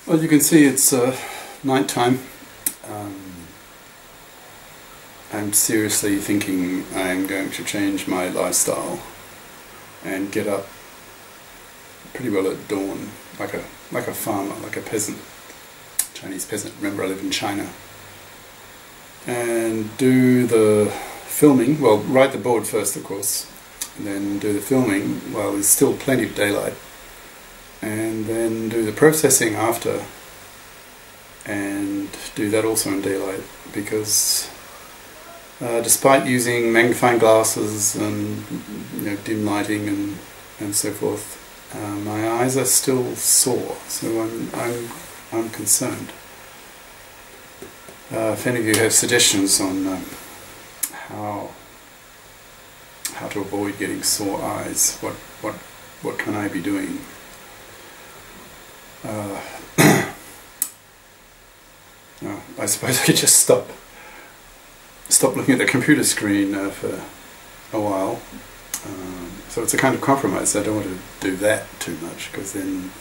Well, you can see it's night time. I'm seriously thinking I'm going to change my lifestyle and get up pretty well at dawn, like a farmer, like a peasant, Chinese peasant. Remember, I live in China. And do the filming, well, write the board first, of course, and then do the filming while there's still plenty of daylight, and then do the processing after, and do that also in daylight, because despite using magnifying glasses and dim lighting and so forth, my eyes are still sore, so I'm concerned. If any of you have suggestions on how to avoid getting sore eyes, what can I be doing? No, I suppose I could just stop looking at the computer screen for a while. So it's a kind of compromise. I don't want to do that too much, because then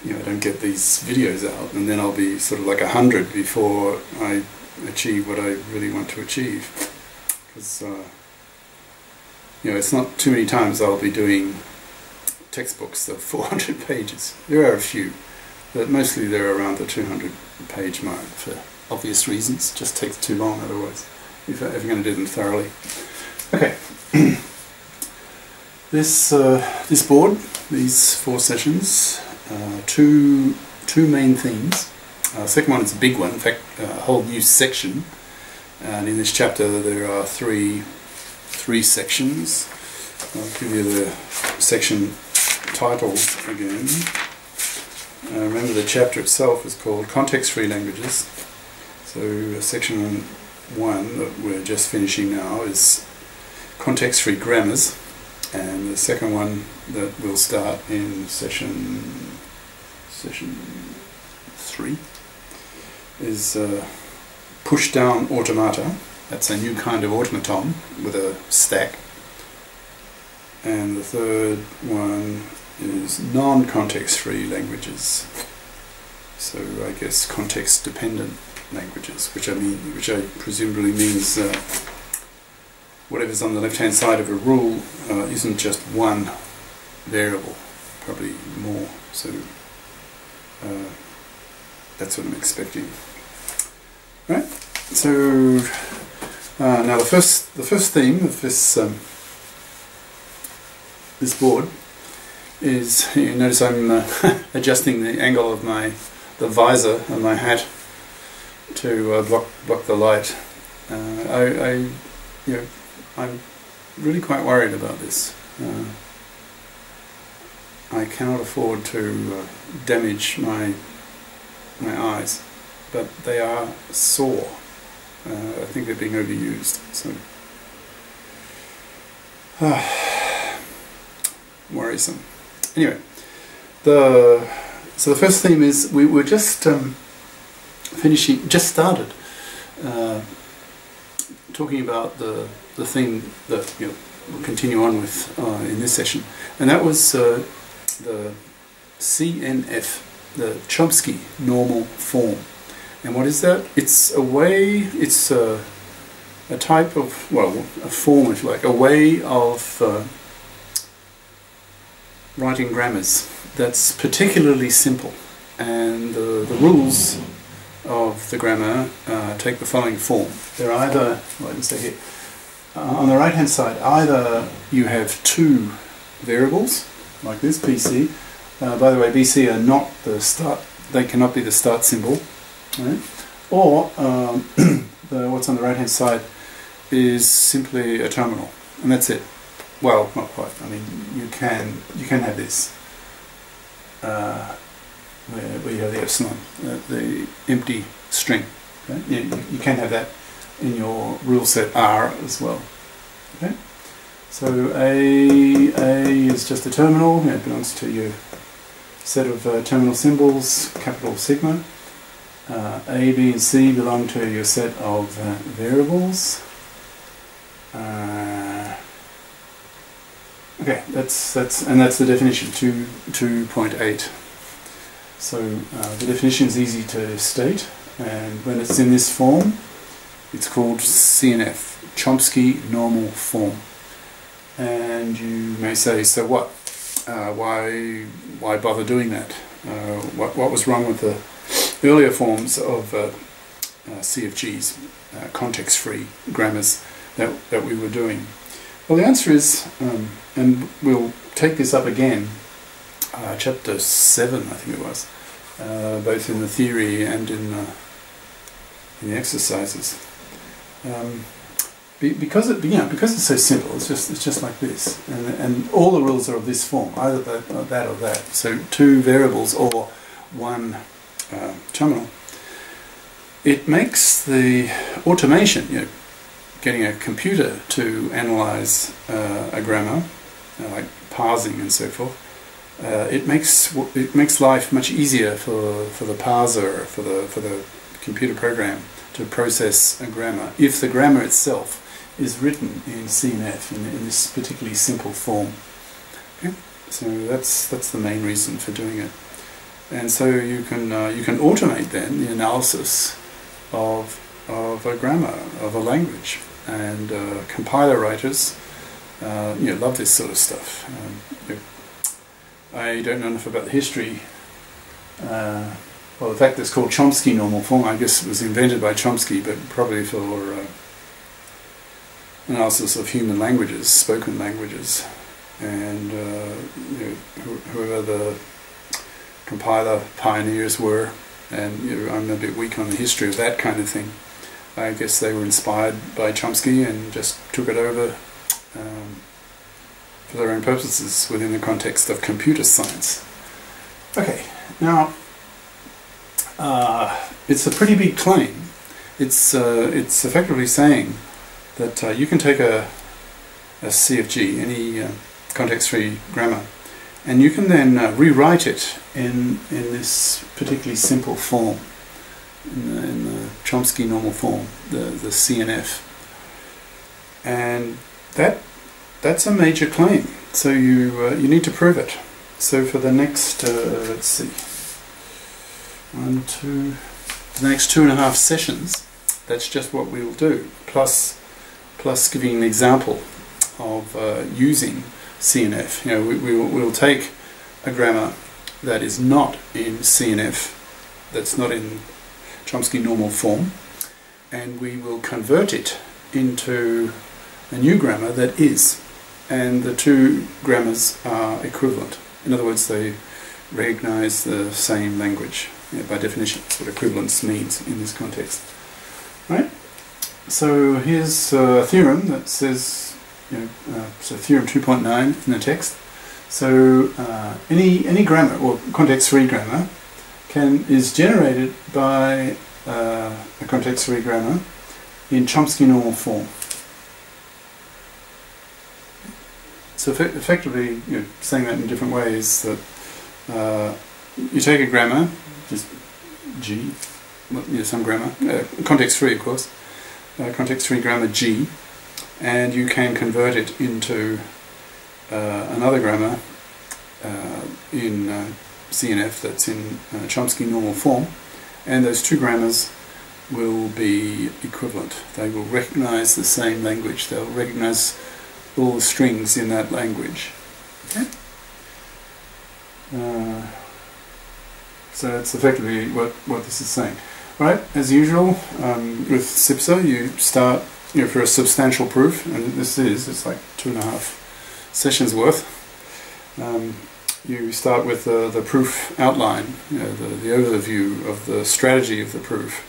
I don't get these videos out, and then I'll be sort of like 100 before I achieve what I really want to achieve. Because it's not too many times I'll be doing textbooks of 400 pages. There are a few, but mostly they're around the 200-page mark for obvious reasons. It just takes too long otherwise, if you're going to do them thoroughly. Okay. This board, these 4 sessions, two main themes. The second one is a big one, in fact a whole new section, and in this chapter there are three sections. I'll give you the section title again. Remember, the chapter itself is called Context-Free Languages. So section 1 that we're just finishing now is Context-Free Grammars, and the second one that will start in session 3 is push-down automata. That's a new kind of automaton with a stack. And the third one is non-context-free languages. So I guess context-dependent languages, which I presumably means whatever's on the left-hand side of a rule isn't just one variable, probably more. So that's what I'm expecting. Right. So now the first theme of this this board is, you notice I'm adjusting the angle of the visor of my hat to block the light. I'm really quite worried about this. I cannot afford to damage my eyes, but they are sore. I think they're being overused. So worrisome. Anyway, so the first theme is we were just started talking about the thing that we'll continue on with in this session, and that was the CNF, the Chomsky normal form. And what is that? It's a way, it's a type of, well, a form, if you like, a way of writing grammars that's particularly simple. And the rules of the grammar take the following form. They're either, well, I can say here, on the right hand side, either you have 2 variables, like this, BC. By the way, BC are not the start, they cannot be the start symbol. Right? Or what's on the right hand side is simply a terminal, and that's it. Well, not quite. I mean, you can have this where you have the epsilon, the empty string. Okay? You can have that in your rule set R as well. Okay? So A is just a terminal. It belongs to your set of terminal symbols, capital sigma. A, B, and C belong to your set of variables. Okay, that's the definition. 2.8. So the definition is easy to state, and when it's in this form, it's called CNF, Chomsky Normal Form. And you may say, so what? Why bother doing that? What was wrong with the earlier forms of CFGs, context-free grammars that we were doing? Well, the answer is, and we'll take this up again, chapter 7, I think it was, both in the theory and in the exercises. Because it's so simple, it's just like this, and all the rules are of this form, either that or that. So two variables or one terminal. It makes the automation, getting a computer to analyze a grammar, like parsing and so forth. It makes life much easier for the parser, for the computer program to process a grammar if the grammar itself is written in CNF in this particularly simple form. Okay? So that's the main reason for doing it. And so you can automate then the analysis of a grammar, of a language, and compiler writers love this sort of stuff. I don't know enough about the history. Well, the fact that it's called Chomsky Normal Form, I guess it was invented by Chomsky, but probably for analysis of human languages, spoken languages, and whoever the compiler pioneers were. And I'm a bit weak on the history of that kind of thing. I guess they were inspired by Chomsky and just took it over for their own purposes within the context of computer science. Okay, now it's a pretty big claim. It's effectively saying that you can take a CFG, any context-free grammar, and you can then rewrite it in this particularly simple form, in the Chomsky normal form, the CNF. And that's a major claim. So you need to prove it. So for the next, let's see, the next 2.5 sessions, that's just what we'll do, plus giving an example of using CNF. We'll take a grammar that is not in CNF, that's not in Chomsky normal form, and we will convert it into a new grammar that is. And the two grammars are equivalent. In other words, they recognize the same language. By definition, that's what equivalence means in this context. Right? So here's a theorem that says, so theorem 2.9 in the text. So any grammar, or context-free grammar, is generated by a context-free grammar in Chomsky normal form. So effectively, saying that in different ways, that you take a grammar, just G, some grammar, context-free of course, context-free grammar G, and you can convert it into another grammar in CNF that's in Chomsky normal form, and those two grammars will be equivalent. They will recognize the same language. They'll recognize all the strings in that language. Okay? So that's effectively what this is saying. Right, as usual, with Sipser, you start for a substantial proof, and it's like 2.5 sessions worth. You start with the proof outline, the overview of the strategy of the proof,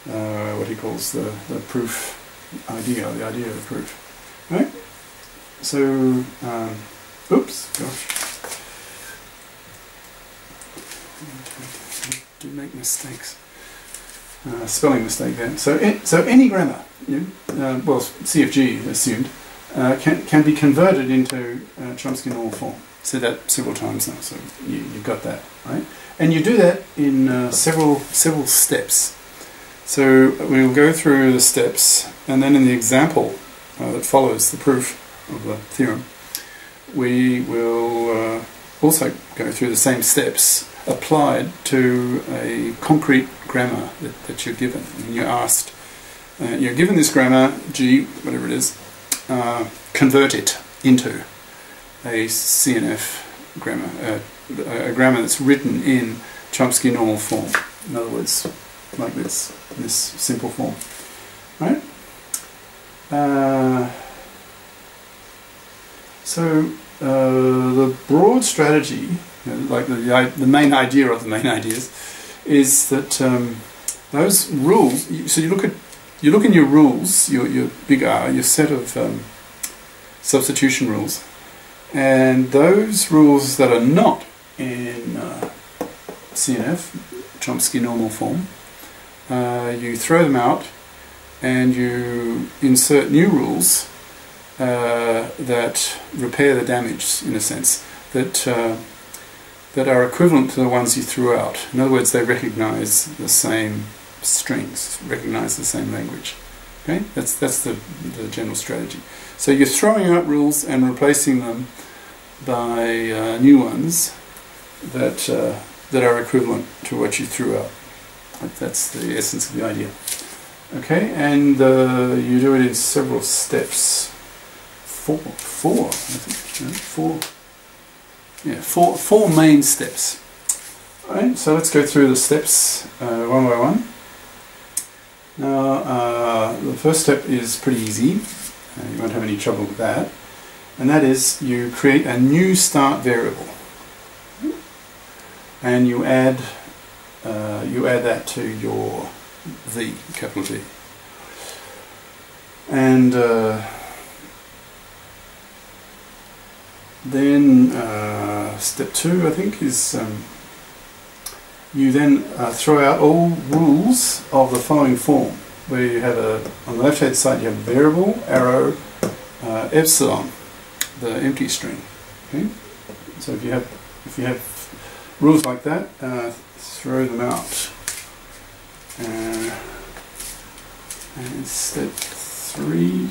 what he calls the proof idea, the idea of the proof. Right? So, oops, gosh. I do make mistakes. Spelling mistake there. So any grammar, well, CFG assumed, can be converted into Chomsky normal form. Said that several times now, so you got that, right? And you do that in several steps. So we'll go through the steps, and then in the example that follows the proof of the theorem, we will also go through the same steps applied to a concrete grammar that you're given. And you're asked, you're given this grammar, G, whatever it is, convert it into a CNF grammar, a grammar that's written in Chomsky normal form. In other words, like this, in this simple form, right? So the broad strategy, like the main idea of the main ideas, is that those rules. So you look in your rules, your big R, your set of substitution rules, and those rules that are not in CNF, Chomsky normal form, you throw them out and you insert new rules that repair the damage, in a sense, that are equivalent to the ones you threw out. In other words, they recognize the same strings, recognize the same language. Okay, that's the general strategy. So you're throwing out rules and replacing them by new ones that are equivalent to what you threw out. That's the essence of the idea. Okay, and you do it in several steps. Four, I think. Four main steps. All right, so let's go through the steps one by one. Now, the first step is pretty easy. You won't have any trouble with that. And that is, you create a new start variable, and you add that to your V, capital V. And then step 2, I think, is you then throw out all rules of the following form, where you have on the left hand side you have variable, arrow, epsilon, the empty string. Okay, so if you have rules like that, throw them out. And step 3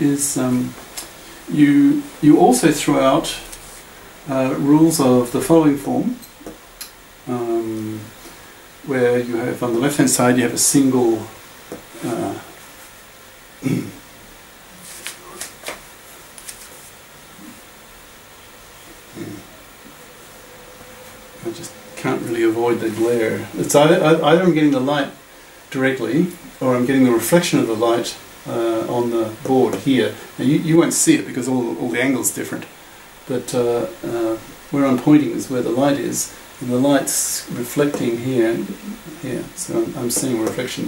is you also throw out rules of the following form, where you have on the left hand side you have a single I just can't really avoid the glare. It's either I'm getting the light directly, or I'm getting the reflection of the light on the board here. Now you won't see it because all the angle's different, but where I'm pointing is where the light is, and the light's reflecting here, so I'm seeing a reflection.